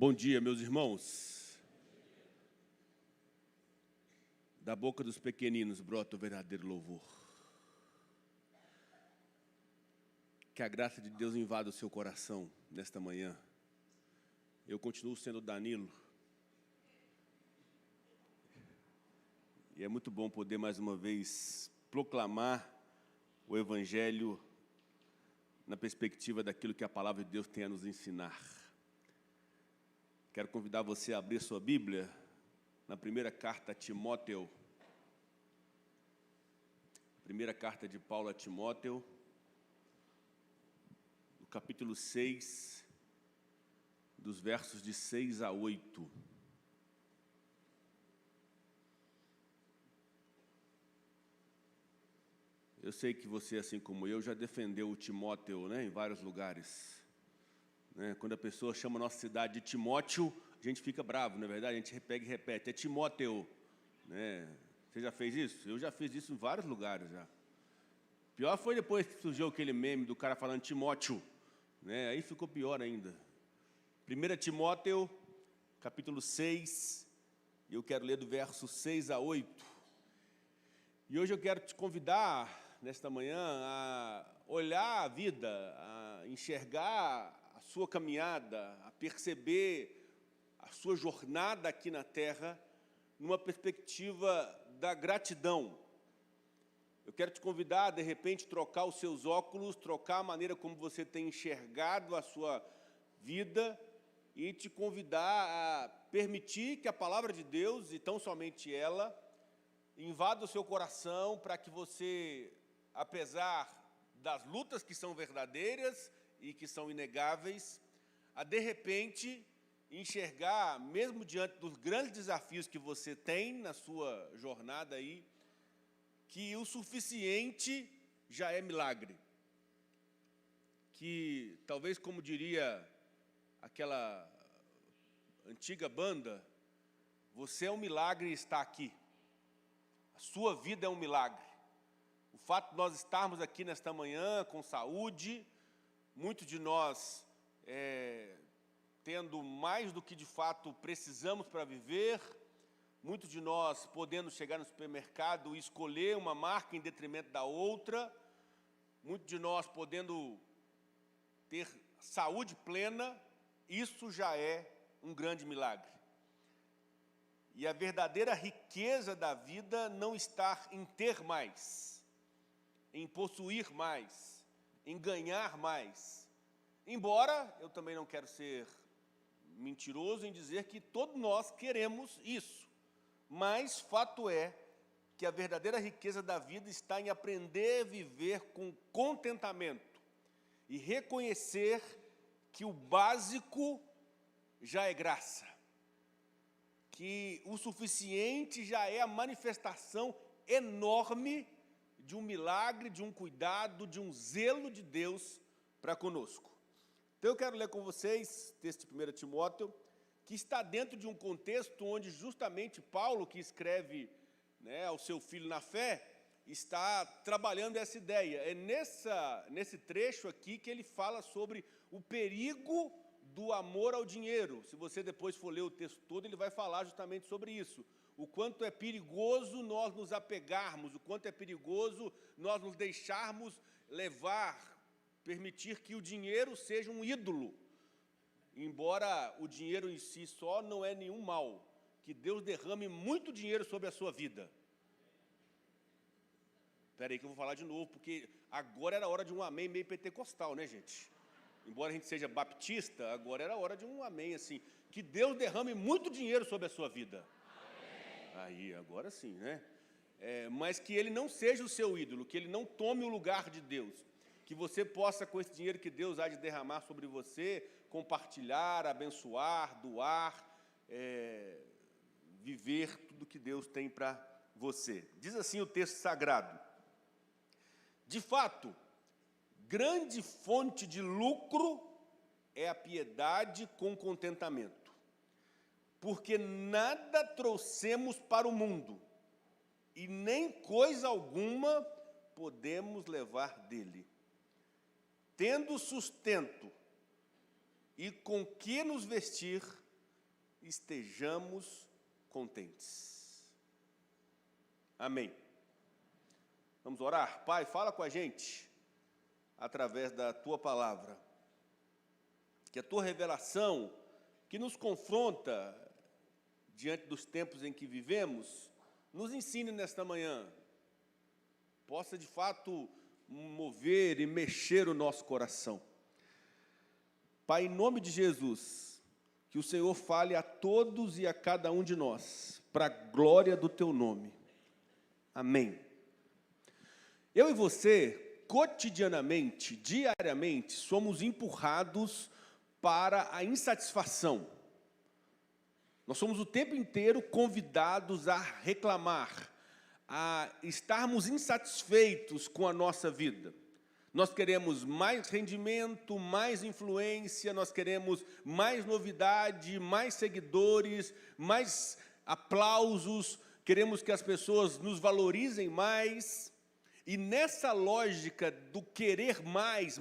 Bom dia, meus irmãos. Da boca dos pequeninos brota o verdadeiro louvor. Que a graça de Deus invada o seu coração nesta manhã. Eu continuo sendo Danilo. E é muito bom poder, mais uma vez, proclamar o Evangelho na perspectiva daquilo que a Palavra de Deus tem a nos ensinar. Quero convidar você a abrir sua Bíblia na primeira carta a Timóteo. Primeira carta de Paulo a Timóteo, no capítulo 6, dos versos de 6 a 8. Eu sei que você, assim como eu, já defendeu o Timóteo, né, em vários lugares. Quando a pessoa chama a nossa cidade de Timóteo, a gente fica bravo, não é verdade? A gente pega e repete, é Timóteo. Você já fez isso? Eu já fiz isso em vários lugares já. Pior foi depois que surgiu aquele meme do cara falando Timóteo. Aí ficou pior ainda. 1 Timóteo, capítulo 6, e eu quero ler do verso 6 a 8. E hoje eu quero te convidar, nesta manhã, a olhar a vida, a enxergar a sua caminhada, a perceber a sua jornada aqui na Terra, numa perspectiva da gratidão. Eu quero te convidar a, de repente, trocar os seus óculos, trocar a maneira como você tem enxergado a sua vida e te convidar a permitir que a Palavra de Deus, e tão somente ela, invada o seu coração para que você, apesar das lutas que são verdadeiras e que são inegáveis, a, de repente, enxergar, mesmo diante dos grandes desafios que você tem na sua jornada aí, que o suficiente já é milagre. Que, talvez, como diria aquela antiga banda, você é um milagre e está aqui. A sua vida é um milagre. O fato de nós estarmos aqui nesta manhã com saúde, muitos de nós tendo mais do que de fato precisamos para viver, muitos de nós podendo chegar no supermercado e escolher uma marca em detrimento da outra, muitos de nós podendo ter saúde plena, isso já é um grande milagre. E a verdadeira riqueza da vida não está em ter mais, em possuir mais, em ganhar mais. Embora eu também não quero ser mentiroso em dizer que todos nós queremos isso. Mas fato é que a verdadeira riqueza da vida está em aprender a viver com contentamento e reconhecer que o básico já é graça, que o suficiente já é a manifestação enorme de um milagre, de um cuidado, de um zelo de Deus para conosco. Então eu quero ler com vocês texto de 1 Timóteo, que está dentro de um contexto onde justamente Paulo, que escreve ao seu filho na fé, está trabalhando essa ideia. É nesse trecho aqui que ele fala sobre o perigo do amor ao dinheiro. Se você depois for ler o texto todo, ele vai falar justamente sobre isso. O quanto é perigoso nós nos apegarmos, o quanto é perigoso nós nos deixarmos levar, permitir que o dinheiro seja um ídolo. Embora o dinheiro em si só não é nenhum mal, que Deus derrame muito dinheiro sobre a sua vida. Espera aí que eu vou falar de novo, porque agora era hora de um amém meio pentecostal, né, gente? Embora a gente seja baptista, agora era hora de um amém, assim. Que Deus derrame muito dinheiro sobre a sua vida. Amém. Aí, agora sim, né? Mas que ele não seja o seu ídolo, que ele não tome o lugar de Deus. Que você possa, com esse dinheiro que Deus há de derramar sobre você, compartilhar, abençoar, doar, viver tudo que Deus tem para você. Diz assim o texto sagrado: de fato, grande fonte de lucro é a piedade com contentamento, porque nada trouxemos para o mundo, e nem coisa alguma podemos levar dele. Tendo sustento e com que nos vestir, estejamos contentes. Amém. Vamos orar? Pai, fala com a gente através da Tua palavra. Que a Tua revelação, que nos confronta diante dos tempos em que vivemos, nos ensine nesta manhã, possa de fato mover e mexer o nosso coração. Pai, em nome de Jesus, que o Senhor fale a todos e a cada um de nós, para a glória do Teu nome. Amém. Eu e você, cotidianamente, diariamente, somos empurrados para a insatisfação. Nós somos o tempo inteiro convidados a reclamar, a estarmos insatisfeitos com a nossa vida. Nós queremos mais rendimento, mais influência, nós queremos mais novidade, mais seguidores, mais aplausos, queremos que as pessoas nos valorizem mais. E nessa lógica do querer mais,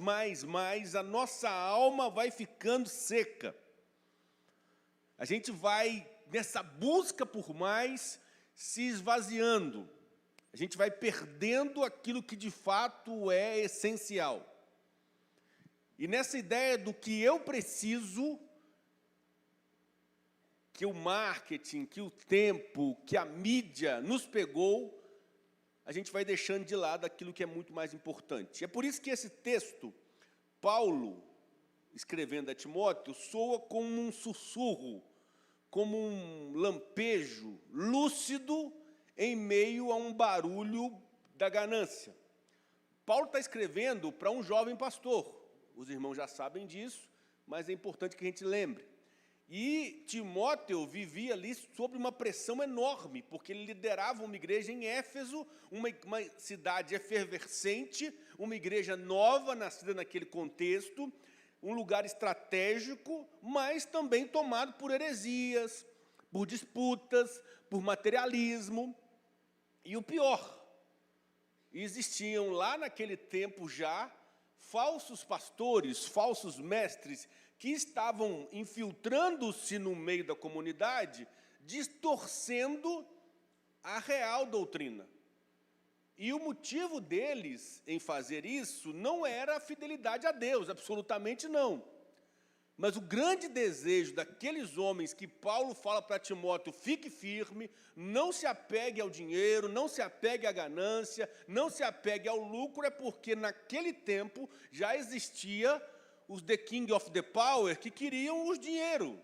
a nossa alma vai ficando seca. A gente vai, nessa busca por mais, se esvaziando. A gente vai perdendo aquilo que de fato é essencial. E nessa ideia do que eu preciso, que o marketing, que o tempo, que a mídia nos pegou, a gente vai deixando de lado aquilo que é muito mais importante. É por isso que esse texto, Paulo, escrevendo a Timóteo, soa como um sussurro, como um lampejo lúcido em meio a um barulho da ganância. Paulo está escrevendo para um jovem pastor. Os irmãos já sabem disso, mas é importante que a gente lembre. E Timóteo vivia ali sob uma pressão enorme, porque ele liderava uma igreja em Éfeso, uma cidade efervescente, uma igreja nova, nascida naquele contexto, um lugar estratégico, mas também tomado por heresias, por disputas, por materialismo. E o pior, existiam lá naquele tempo já falsos pastores, falsos mestres, que estavam infiltrando-se no meio da comunidade, distorcendo a real doutrina. E o motivo deles em fazer isso não era a fidelidade a Deus, absolutamente não. Mas o grande desejo daqueles homens que Paulo fala para Timóteo, fique firme, não se apegue ao dinheiro, não se apegue à ganância, não se apegue ao lucro, é porque naquele tempo já existia os The King of the Power que queriam o dinheiro,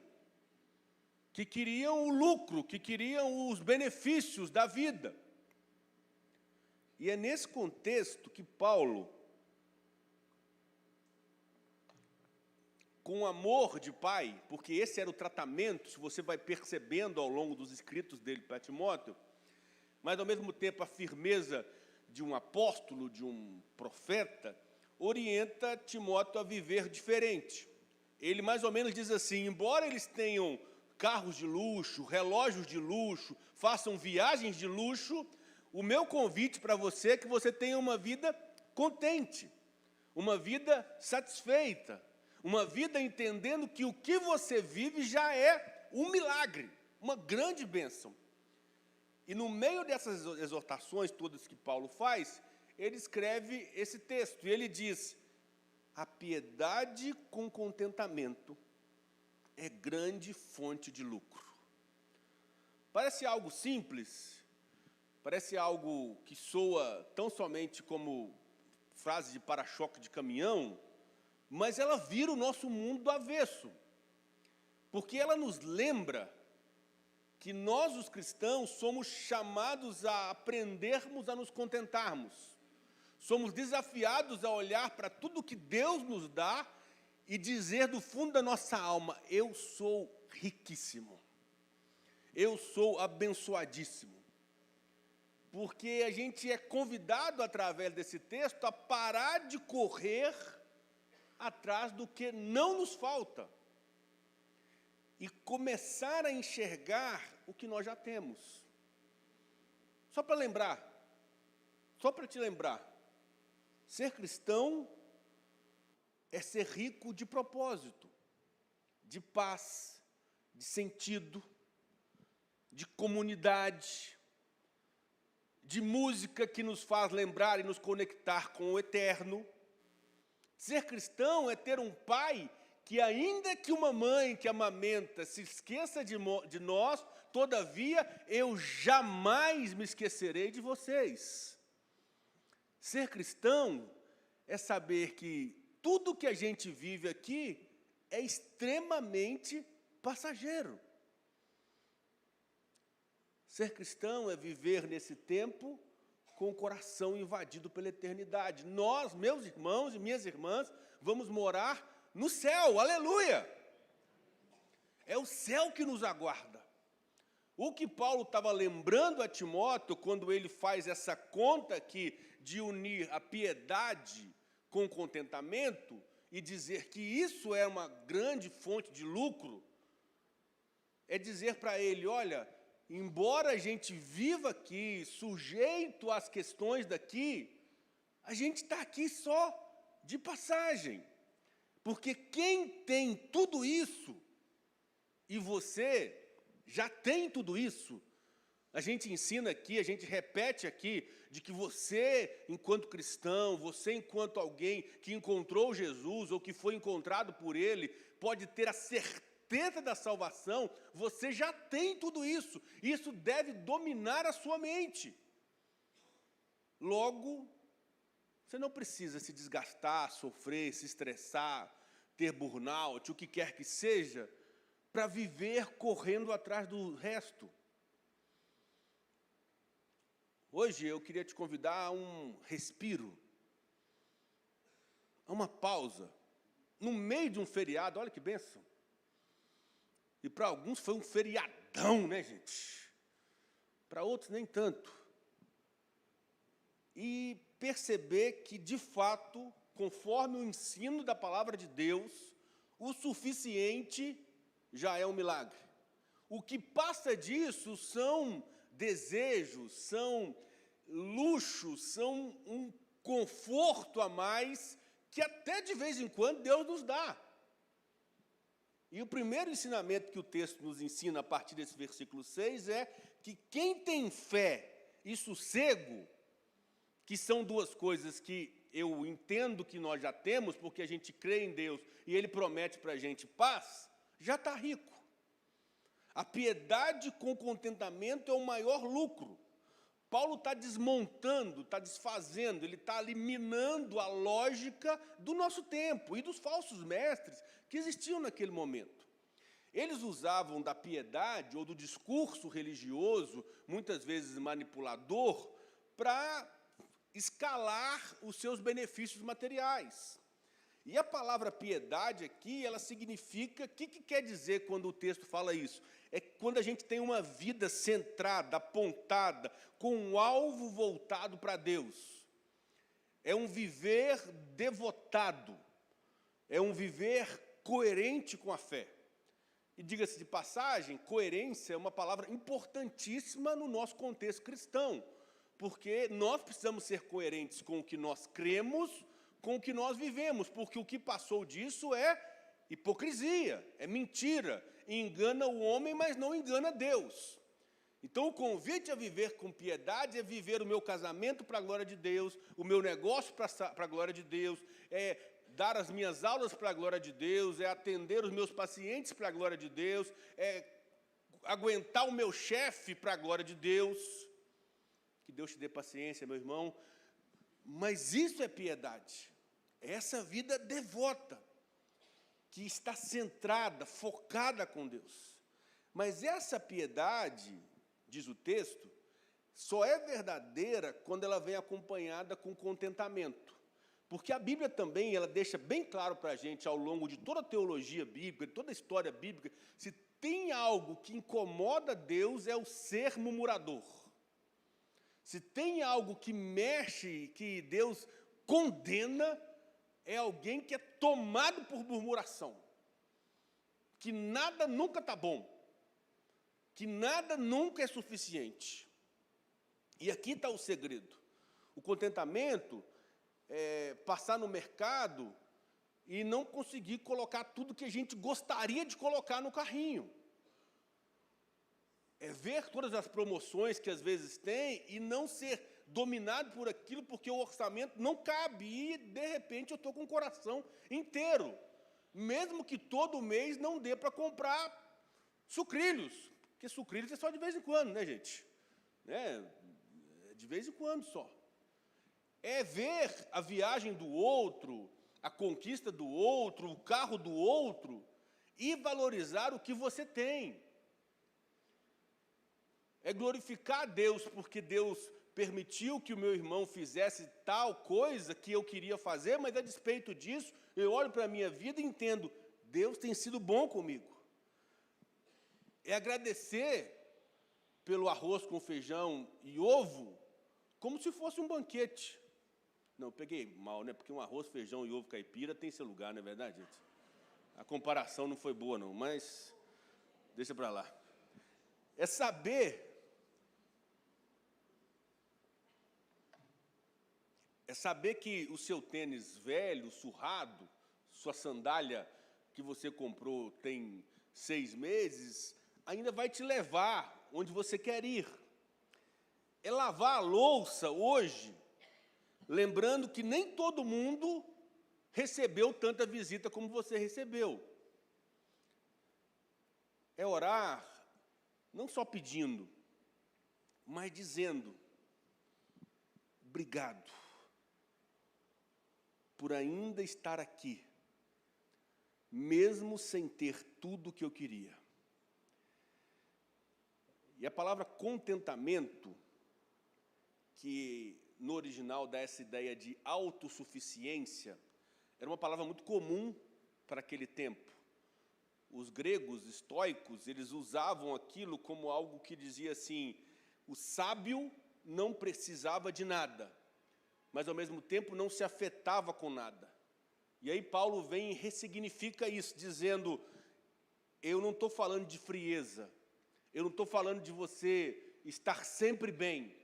que queriam o lucro, que queriam os benefícios da vida. E é nesse contexto que Paulo, com amor de pai, porque esse era o tratamento, se você vai percebendo ao longo dos escritos dele para Timóteo, mas ao mesmo tempo a firmeza de um apóstolo, de um profeta, orienta Timóteo a viver diferente. Ele mais ou menos diz assim, embora eles tenham carros de luxo, relógios de luxo, façam viagens de luxo, o meu convite para você é que você tenha uma vida contente, uma vida satisfeita, uma vida entendendo que o que você vive já é um milagre, uma grande bênção. E no meio dessas exortações todas que Paulo faz, ele escreve esse texto, e ele diz, a piedade com contentamento é grande fonte de lucro. Parece algo simples, parece algo que soa tão somente como frase de para-choque de caminhão, mas ela vira o nosso mundo do avesso, porque ela nos lembra que nós, os cristãos, somos chamados a aprendermos a nos contentarmos. Somos desafiados a olhar para tudo que Deus nos dá e dizer do fundo da nossa alma, eu sou riquíssimo, eu sou abençoadíssimo. Porque a gente é convidado, através desse texto, a parar de correr atrás do que não nos falta e começar a enxergar o que nós já temos. Só para lembrar, só para te lembrar, ser cristão é ser rico de propósito, de paz, de sentido, de comunidade, de música que nos faz lembrar e nos conectar com o eterno. Ser cristão é ter um pai que, ainda que uma mãe que amamenta se esqueça de nós, todavia eu jamais me esquecerei de vocês. Ser cristão é saber que tudo que a gente vive aqui é extremamente passageiro. Ser cristão é viver nesse tempo com o coração invadido pela eternidade. Nós, meus irmãos e minhas irmãs, vamos morar no céu, aleluia! É o céu que nos aguarda. O que Paulo estava lembrando a Timóteo, quando ele faz essa conta aqui de unir a piedade com o contentamento, e dizer que isso é uma grande fonte de lucro, é dizer para ele, olha, embora a gente viva aqui, sujeito às questões daqui, a gente está aqui só de passagem. Porque quem tem tudo isso, e você já tem tudo isso, a gente ensina aqui, a gente repete aqui, de que você, enquanto cristão, você, enquanto alguém que encontrou Jesus, ou que foi encontrado por Ele, pode ter a certeza da salvação, você já tem tudo isso. Isso deve dominar a sua mente. Logo, você não precisa se desgastar, sofrer, se estressar, ter burnout, o que quer que seja, para viver correndo atrás do resto. Hoje eu queria te convidar a um respiro, a uma pausa, no meio de um feriado, olha que bênção. E para alguns foi um feriadão, né, gente? Para outros nem tanto. E perceber que, de fato, conforme o ensino da palavra de Deus, o suficiente já é um milagre. O que passa disso são desejos, são luxos, são um conforto a mais que até de vez em quando Deus nos dá. E o primeiro ensinamento que o texto nos ensina a partir desse versículo 6 é que quem tem fé e sossego, que são duas coisas que eu entendo que nós já temos, porque a gente crê em Deus e Ele promete para a gente paz, já está rico. A piedade com contentamento é o maior lucro. Paulo está desmontando, está desfazendo, ele está eliminando a lógica do nosso tempo e dos falsos mestres que existiam naquele momento. Eles usavam da piedade ou do discurso religioso, muitas vezes manipulador, para escalar os seus benefícios materiais. E a palavra piedade aqui, ela significa, o que quer dizer quando o texto fala isso? É quando a gente tem uma vida centrada, apontada, com um alvo voltado para Deus. É um viver devotado, é um viver coerente com a fé. E diga-se de passagem, coerência é uma palavra importantíssima no nosso contexto cristão, porque nós precisamos ser coerentes com o que nós cremos, com o que nós vivemos, porque o que passou disso é hipocrisia, é mentira, engana o homem, mas não engana Deus. Então, o convite a viver com piedade é viver o meu casamento para a glória de Deus, o meu negócio para a glória de Deus, é dar as minhas aulas para a glória de Deus, é atender os meus pacientes para a glória de Deus, é aguentar o meu chefe para a glória de Deus. Que Deus te dê paciência, meu irmão. Mas isso é piedade, é essa vida devota, que está centrada, focada com Deus. Mas essa piedade, diz o texto, só é verdadeira quando ela vem acompanhada com contentamento. Porque a Bíblia também, ela deixa bem claro para a gente, ao longo de toda a teologia bíblica, de toda a história bíblica, se tem algo que incomoda Deus, é o ser murmurador. Se tem algo que mexe, que Deus condena, é alguém que é tomado por murmuração. Que nada nunca está bom. Que nada nunca é suficiente. E aqui está o segredo. O contentamento é passar no mercado e não conseguir colocar tudo que a gente gostaria de colocar no carrinho. É ver todas as promoções que às vezes tem e não ser dominado por aquilo, porque o orçamento não cabe, e de repente eu estou com o coração inteiro, mesmo que todo mês não dê para comprar sucrilhos, porque sucrilhos é só de vez em quando, né, gente? De vez em quando só. É ver a viagem do outro, a conquista do outro, o carro do outro, e valorizar o que você tem. É glorificar a Deus, porque Deus permitiu que o meu irmão fizesse tal coisa que eu queria fazer, mas a despeito disso, eu olho para a minha vida e entendo, Deus tem sido bom comigo. É agradecer pelo arroz com feijão e ovo, como se fosse um banquete. Não, peguei mal, né? Porque um arroz, feijão e ovo caipira tem seu lugar, não é verdade, gente? A comparação não foi boa, não, mas deixa para lá. É saber que o seu tênis velho, surrado, sua sandália que você comprou tem 6 meses, ainda vai te levar onde você quer ir. É lavar a louça hoje, lembrando que nem todo mundo recebeu tanta visita como você recebeu. É orar, não só pedindo, mas dizendo, obrigado por ainda estar aqui, mesmo sem ter tudo o que eu queria. E a palavra contentamento, que no original dá essa ideia de autossuficiência, era uma palavra muito comum para aquele tempo. Os gregos estoicos, eles usavam aquilo como algo que dizia assim, o sábio não precisava de nada, mas ao mesmo tempo não se afetava com nada. E aí Paulo vem e ressignifica isso, dizendo, eu não estou falando de frieza, eu não estou falando de você estar sempre bem,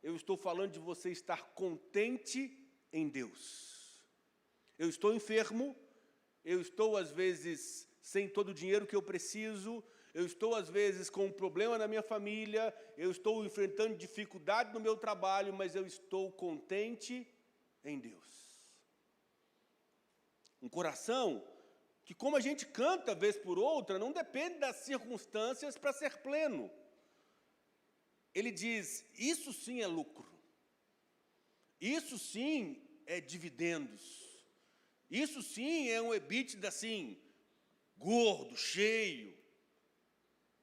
eu estou falando de você estar contente em Deus. Eu estou enfermo, eu estou às vezes sem todo o dinheiro que eu preciso, eu estou às vezes com um problema na minha família, eu estou enfrentando dificuldade no meu trabalho, mas eu estou contente em Deus. Um coração que, como a gente canta vez por outra, não depende das circunstâncias para ser pleno. Ele diz, isso sim é lucro, isso sim é dividendos, isso sim é um EBITDA assim, gordo, cheio.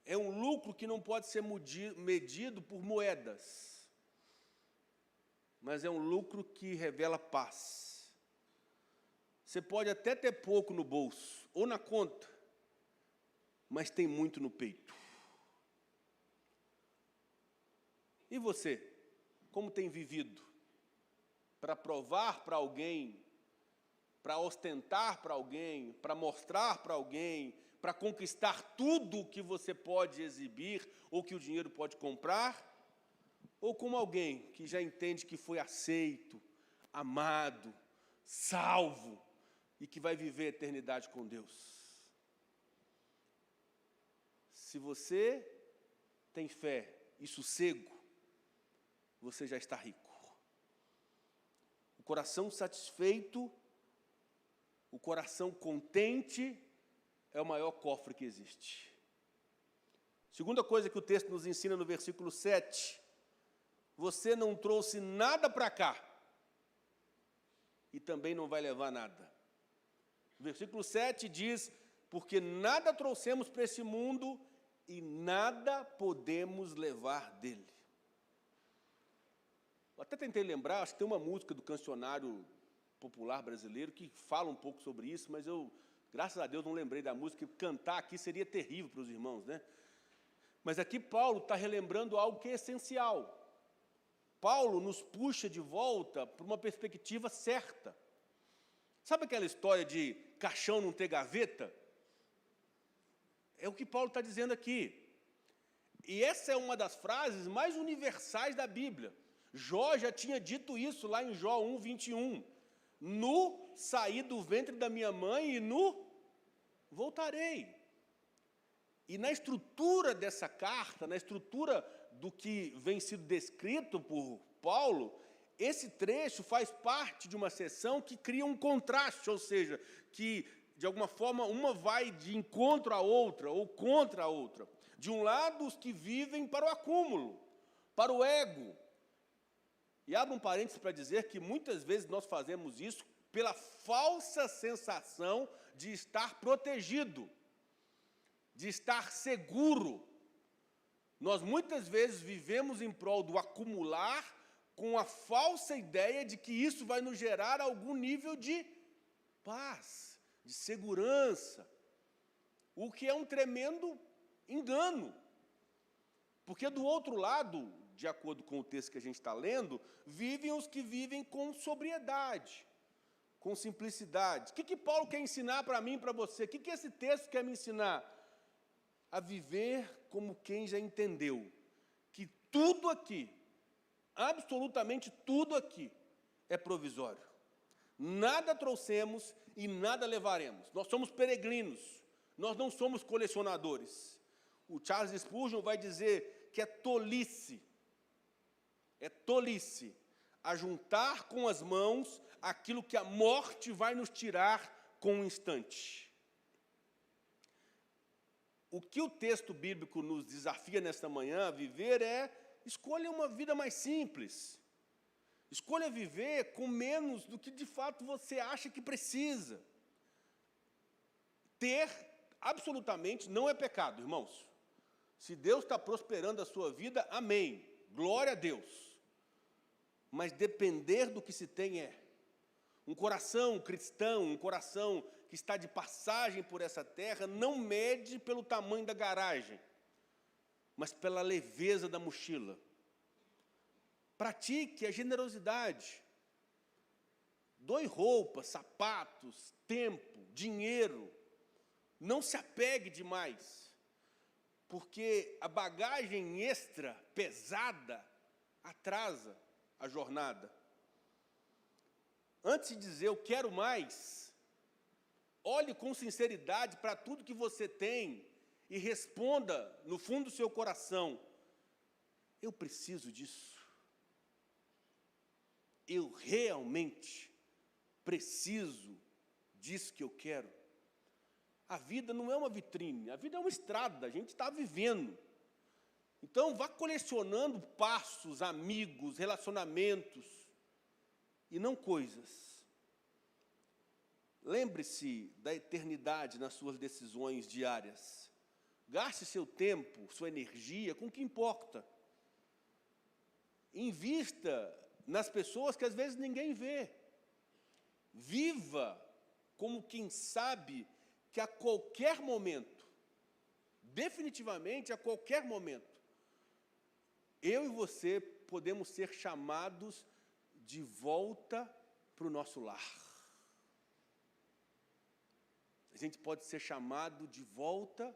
É um lucro que não pode ser medido por moedas, mas é um lucro que revela paz. Você pode até ter pouco no bolso ou na conta, mas tem muito no peito. E você, como tem vivido? Para provar para alguém, para ostentar para alguém, para mostrar para alguém, para conquistar tudo o que você pode exibir ou que o dinheiro pode comprar? Ou como alguém que já entende que foi aceito, amado, salvo e que vai viver a eternidade com Deus? Se você tem fé e sossego, você já está rico. O coração satisfeito, o coração contente, é o maior cofre que existe. Segunda coisa que o texto nos ensina no versículo 7, você não trouxe nada para cá, e também não vai levar nada. O versículo 7 diz, porque nada trouxemos para esse mundo, e nada podemos levar dele. Eu até tentei lembrar, acho que tem uma música do cancionário popular brasileiro que fala um pouco sobre isso, mas eu, graças a Deus, não lembrei da música, porque cantar aqui seria terrível para os irmãos, né? Mas aqui Paulo está relembrando algo que é essencial. Paulo nos puxa de volta para uma perspectiva certa. Sabe aquela história de caixão não ter gaveta? É o que Paulo está dizendo aqui. E essa é uma das frases mais universais da Bíblia. Jó já tinha dito isso lá em Jó 1, 21. Nu saí do ventre da minha mãe e nu voltarei. E na estrutura dessa carta, na estrutura do que vem sido descrito por Paulo, esse trecho faz parte de uma seção que cria um contraste, ou seja, que, de alguma forma, uma vai de encontro à outra, ou contra a outra. De um lado, os que vivem para o acúmulo, para o ego. E abro um parênteses para dizer que muitas vezes nós fazemos isso pela falsa sensação de estar protegido, de estar seguro. Nós muitas vezes vivemos em prol do acumular com a falsa ideia de que isso vai nos gerar algum nível de paz, de segurança, o que é um tremendo engano. Porque do outro lado, de acordo com o texto que a gente está lendo, vivem os que vivem com sobriedade, com simplicidade. O que Paulo quer ensinar para mim e para você? O que esse texto quer me ensinar? A viver como quem já entendeu que tudo aqui, absolutamente tudo aqui, é provisório. Nada trouxemos e nada levaremos. Nós somos peregrinos, nós não somos colecionadores. O Charles Spurgeon vai dizer que é tolice ajuntar com as mãos aquilo que a morte vai nos tirar com um instante. O que o texto bíblico nos desafia nesta manhã a viver é: escolha uma vida mais simples. Escolha viver com menos do que de fato você acha que precisa. Ter, absolutamente, não é pecado, irmãos. Se Deus está prosperando a sua vida, amém. Glória a Deus. Mas depender do que se tem é. Um coração cristão, um coração que está de passagem por essa terra, não mede pelo tamanho da garagem, mas pela leveza da mochila. Pratique a generosidade. Doe roupas, sapatos, tempo, dinheiro. Não se apegue demais, porque a bagagem extra, pesada, atrasa a jornada. Antes de dizer eu quero mais, olhe com sinceridade para tudo que você tem e responda no fundo do seu coração: eu preciso disso. Eu realmente preciso disso que eu quero. A vida não é uma vitrine, a vida é uma estrada, a gente está vivendo. Então, vá colecionando passos, amigos, relacionamentos, e não coisas. Lembre-se da eternidade nas suas decisões diárias. Gaste seu tempo, sua energia com o que importa. Invista nas pessoas que às vezes ninguém vê. Viva como quem sabe que a qualquer momento, definitivamente a qualquer momento, eu e você podemos ser chamados de volta para o nosso lar. A gente pode ser chamado de volta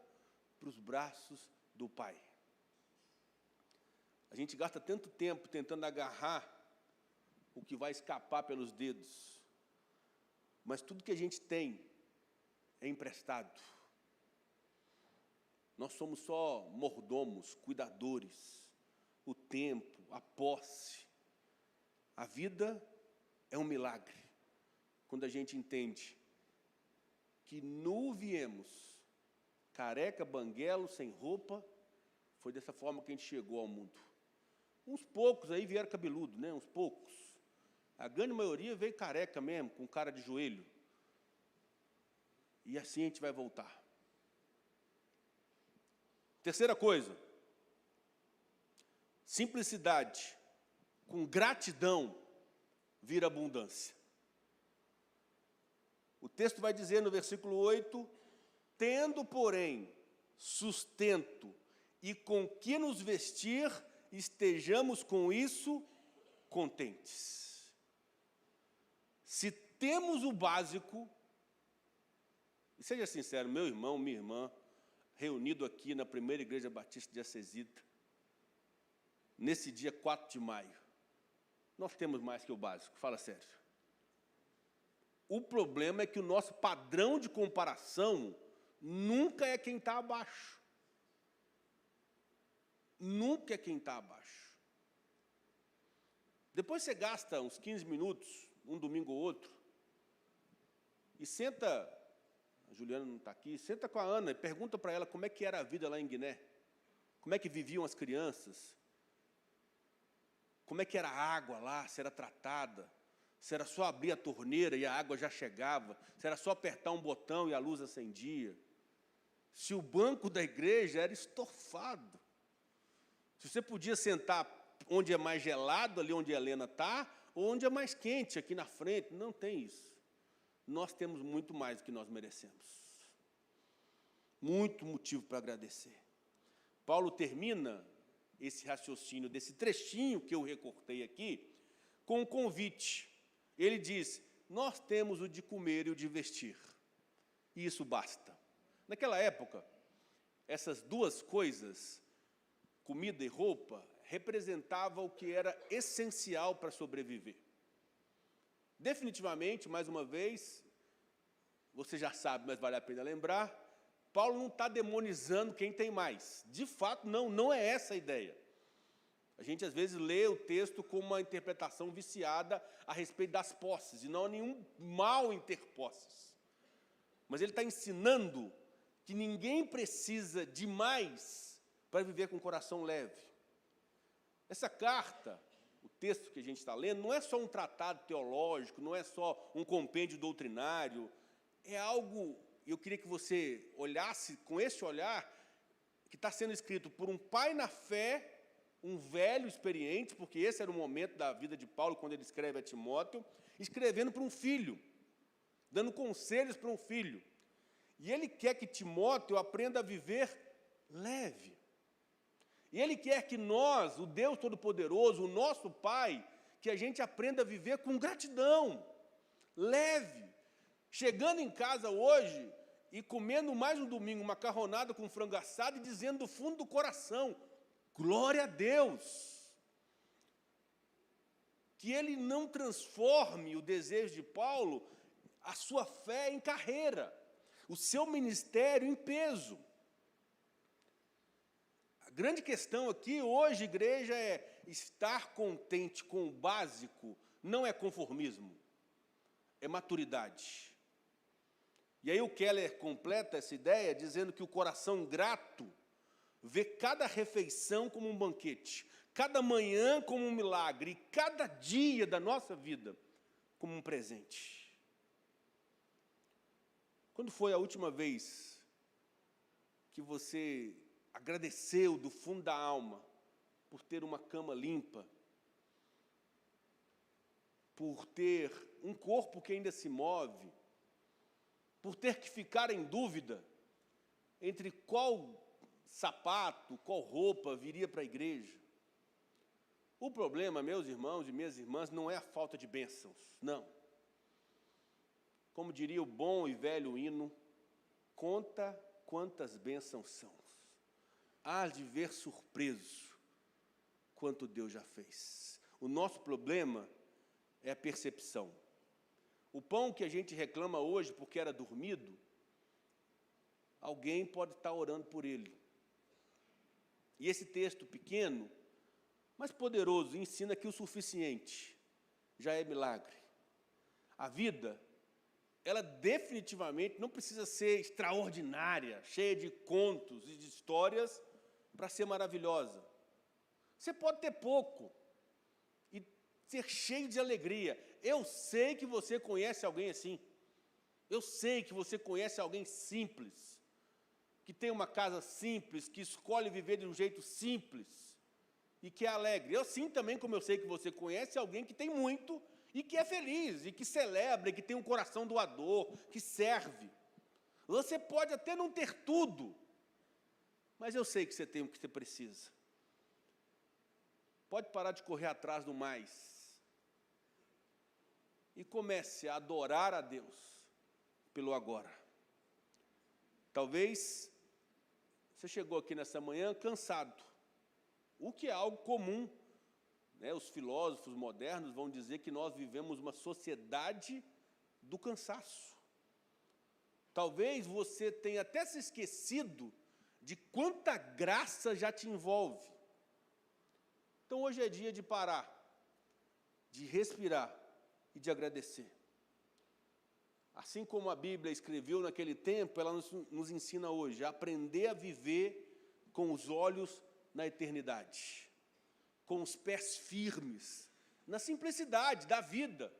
para os braços do Pai. A gente gasta tanto tempo tentando agarrar o que vai escapar pelos dedos, mas tudo que a gente tem é emprestado. Nós somos só mordomos, cuidadores. O tempo, a posse. A vida é um milagre, quando a gente entende que nu viemos, careca, banguelo, sem roupa. Foi dessa forma que a gente chegou ao mundo. Uns poucos aí vieram cabeludo, né? Uns poucos. A grande maioria veio careca mesmo, com cara de joelho. E assim a gente vai voltar. Terceira coisa, simplicidade com gratidão vira abundância. O texto vai dizer no versículo 8: tendo, porém, sustento e com que nos vestir, estejamos com isso contentes. Se temos o básico, e seja sincero, meu irmão, minha irmã, reunido aqui na primeira igreja batista de Acesita, nesse dia 4 de maio, nós temos mais que o básico, fala sério. O problema é que o nosso padrão de comparação nunca é quem está abaixo. nunca é quem está abaixo. Depois você gasta uns 15 minutos, um domingo ou outro, e senta, a Juliana não está aqui, senta com a Ana e pergunta para ela como é que era a vida lá em Guiné, como é que viviam as crianças, como é que era a água lá, se era tratada, se era só abrir a torneira e a água já chegava, se era só apertar um botão e a luz acendia, se o banco da igreja era estofado, se você podia sentar onde é mais gelado, ali onde a Helena está, ou onde é mais quente, aqui na frente. Não tem isso. Nós temos muito mais do que nós merecemos. Muito motivo para agradecer. Paulo termina esse raciocínio desse trechinho que eu recortei aqui com um convite. Ele diz, nós temos o de comer e o de vestir. E isso basta. Naquela época, essas duas coisas, comida e roupa, representava o que era essencial para sobreviver. Definitivamente, mais uma vez, você já sabe, mas vale a pena lembrar, Paulo não está demonizando quem tem mais. De fato, não é essa a ideia. A gente, às vezes, lê o texto com uma interpretação viciada a respeito das posses, e não há nenhum mal em ter posses. Mas ele está ensinando que ninguém precisa de mais para viver com o coração leve. Essa carta, o texto que a gente está lendo, não é só um tratado teológico, não é só um compêndio doutrinário, é algo, eu queria que você olhasse com esse olhar, que está sendo escrito por um pai na fé, um velho experiente, porque esse era o momento da vida de Paulo, quando ele escreve a Timóteo, escrevendo para um filho, dando conselhos para um filho. E ele quer que Timóteo aprenda a viver leve. E ele quer que nós, o Deus Todo-Poderoso, o nosso Pai, que a gente aprenda a viver com gratidão, leve. Chegando em casa hoje e comendo mais um domingo macarronada com frango assado e dizendo do fundo do coração, glória a Deus. Que ele não transforme o desejo de Paulo, a sua fé em carreira, o seu ministério em peso. A grande questão aqui hoje, igreja, é estar contente com o básico, não é conformismo, é maturidade. E aí o Keller completa essa ideia dizendo que o coração grato vê cada refeição como um banquete, cada manhã como um milagre, e cada dia da nossa vida como um presente. Quando foi a última vez que você agradeceu do fundo da alma por ter uma cama limpa, por ter um corpo que ainda se move, por ter que ficar em dúvida entre qual sapato, qual roupa viria para a igreja? O problema, meus irmãos e minhas irmãs, não é a falta de bênçãos, não. Como diria o bom e velho hino, conta quantas bênçãos são. Hás de ver surpreso quanto Deus já fez. O nosso problema é a percepção. O pão que a gente reclama hoje porque era dormido, alguém pode estar orando por ele. E esse texto pequeno, mas poderoso, ensina que o suficiente já é milagre. A vida, ela definitivamente não precisa ser extraordinária, cheia de contos e de histórias para ser maravilhosa. Você pode ter pouco e ser cheio de alegria. Eu sei que você conhece alguém assim. Eu sei que você conhece alguém simples, que tem uma casa simples, que escolhe viver de um jeito simples e que é alegre. Eu sim também, como eu sei que você conhece alguém que tem muito e que é feliz, e que celebra, e que tem um coração doador, que serve. Você pode até não ter tudo, mas eu sei que você tem o que você precisa. Pode parar de correr atrás do mais e comece a adorar a Deus pelo agora. Talvez você chegou aqui nessa manhã cansado, o que é algo comum, né? Os filósofos modernos vão dizer que nós vivemos uma sociedade do cansaço. Talvez você tenha até se esquecido de quanta graça já te envolve. Então hoje é dia de parar, de respirar e de agradecer. Assim como a Bíblia escreveu naquele tempo, ela nos ensina hoje a aprender a viver com os olhos na eternidade, com os pés firmes, na simplicidade da vida.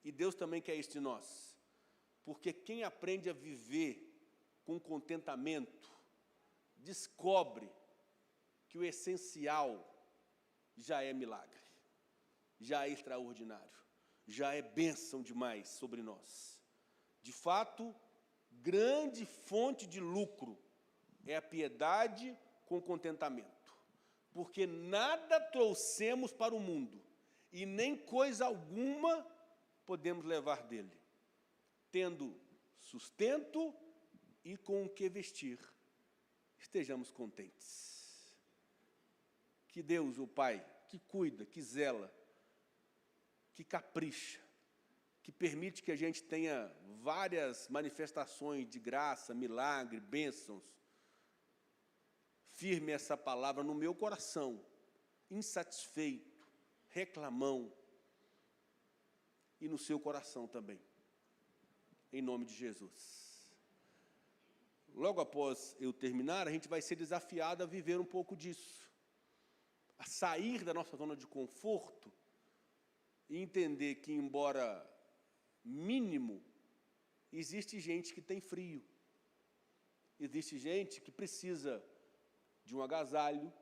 E Deus também quer isso de nós, porque quem aprende a viver com contentamento, descobre que o essencial já é milagre, já é extraordinário, já é bênção demais sobre nós. De fato, grande fonte de lucro é a piedade com contentamento, porque nada trouxemos para o mundo e nem coisa alguma podemos levar dele. Tendo sustento e com o que vestir, estejamos contentes. Que Deus, o Pai, que cuida, que zela, que capricha, que permite que a gente tenha várias manifestações de graça, milagre, bênçãos, firme essa palavra no meu coração, insatisfeito, reclamão, e no seu coração também, em nome de Jesus. Logo após eu terminar, a gente vai ser desafiado a viver um pouco disso, a sair da nossa zona de conforto e entender que, embora mínimo, existe gente que tem frio, existe gente que precisa de um agasalho,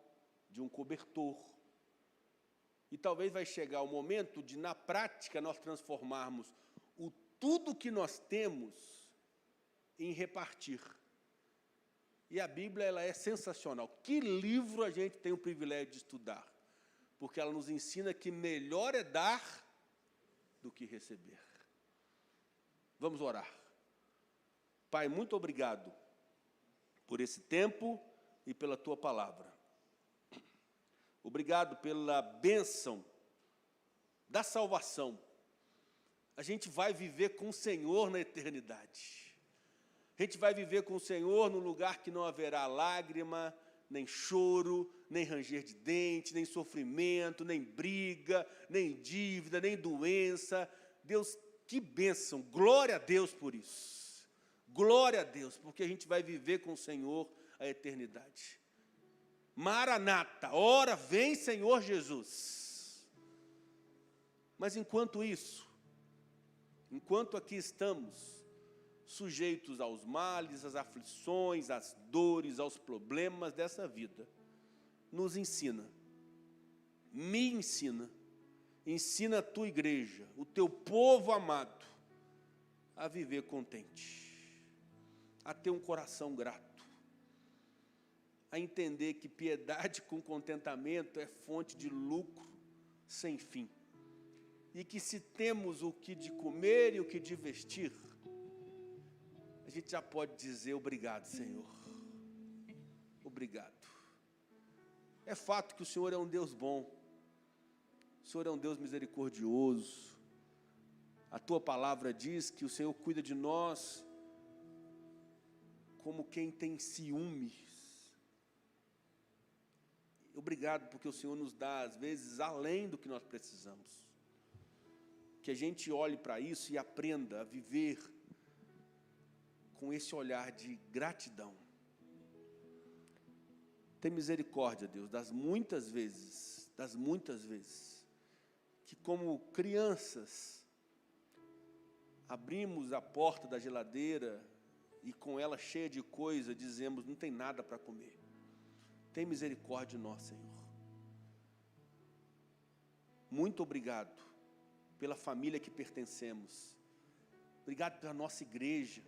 de um cobertor. E talvez vai chegar o momento de, na prática, nós transformarmos o tudo que nós temos em repartir. E a Bíblia, ela é sensacional. Que livro a gente tem o privilégio de estudar? Porque ela nos ensina que melhor é dar do que receber. Vamos orar. Pai, muito obrigado por esse tempo e pela Tua palavra. Obrigado pela bênção da salvação. A gente vai viver com o Senhor na eternidade. A gente vai viver com o Senhor no lugar que não haverá lágrima, nem choro, nem ranger de dente, nem sofrimento, nem briga, nem dívida, nem doença. Deus, que bênção! Glória a Deus por isso. Glória a Deus, porque a gente vai viver com o Senhor a eternidade. Maranata, ora vem, Senhor Jesus. Mas enquanto isso, enquanto aqui estamos, sujeitos aos males, às aflições, às dores, aos problemas dessa vida, nos ensina, me ensina, ensina a tua igreja, o teu povo amado, a viver contente, a ter um coração grato, a entender que piedade com contentamento é fonte de lucro sem fim, e que se temos o que de comer e o que de vestir, a gente já pode dizer obrigado, Senhor, obrigado. É fato que o Senhor é um Deus bom, o Senhor é um Deus misericordioso, a Tua palavra diz que o Senhor cuida de nós como quem tem ciúmes. Obrigado porque o Senhor nos dá, às vezes, além do que nós precisamos. Que a gente olhe para isso e aprenda a viver com esse olhar de gratidão. Tem misericórdia, Deus, das muitas vezes, que como crianças, abrimos a porta da geladeira e com ela cheia de coisa, dizemos, não tem nada para comer. Tem misericórdia de nós, Senhor. Muito obrigado pela família que pertencemos. Obrigado pela nossa igreja.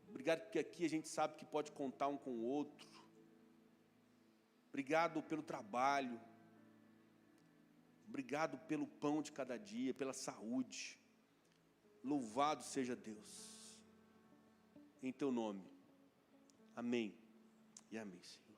Obrigado porque aqui a gente sabe que pode contar um com o outro. Obrigado pelo trabalho. Obrigado pelo pão de cada dia, pela saúde. Louvado seja Deus. Em Teu nome. Amém e amém, Senhor.